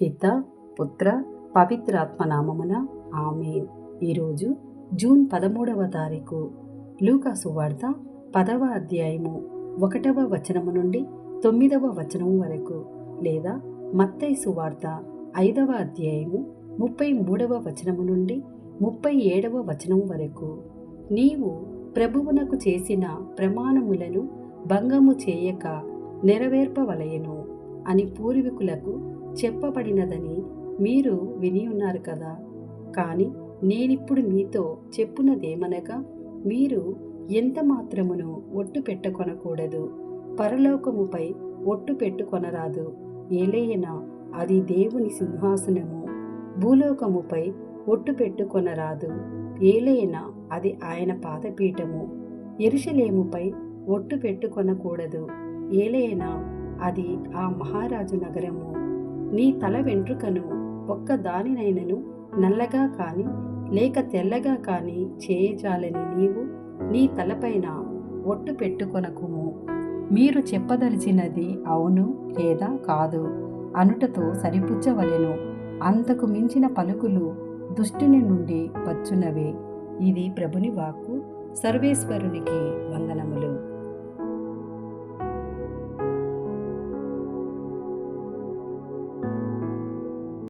పిత పుత్ర పవిత్రాత్మ నామమున ఆమేన్. ఈరోజు జూన్ 13వ తారీఖు. లూకా సువార్త 10వ అధ్యాయము 1వ వచనము నుండి 9వ వచనం వరకు, లేదా మత్తయి సువార్త 5వ అధ్యాయము 33వ వచనము నుండి 37వ వచనం వరకు. నీవు ప్రభువునకు చేసిన ప్రమాణములను భంగము చేయక నెరవేర్పవలయను అని పూర్వీకులకు చెప్పబడినదని మీరు విని ఉన్నారు కదా. కానీ నేనిప్పుడు మీతో చెప్పునదేమనగా, మీరు ఎంత మాత్రమును ఒట్టు పెట్టుకొనకూడదు. పరలోకముపై ఒట్టు పెట్టుకొనరాదు, ఏలయనా అది దేవుని సింహాసనము. భూలోకముపై ఒట్టు పెట్టుకొనరాదు, ఏలయనా అది ఆయన పాదపీఠము. యెరూషలేముపై ఒట్టు పెట్టుకొనకూడదు, ఏలయనా అది ఆ మహారాజు నగరము. నీ తల వెంట్రుకను ఒక్క దానినైనను నల్లగా కాని లేక తెల్లగా కాని చేయజాలని నీవు నీ తలపైన ఒట్టు పెట్టుకొనకుము. మీరు చెప్పదలిచినది అవును లేదా కాదు అనుటతో సరిపుచ్చవలెను. అంతకు మించిన పలుకులు దుష్టుని నుండి వచ్చునవే. ఇది ప్రభుని వాక్కు. సర్వేశ్వరునికి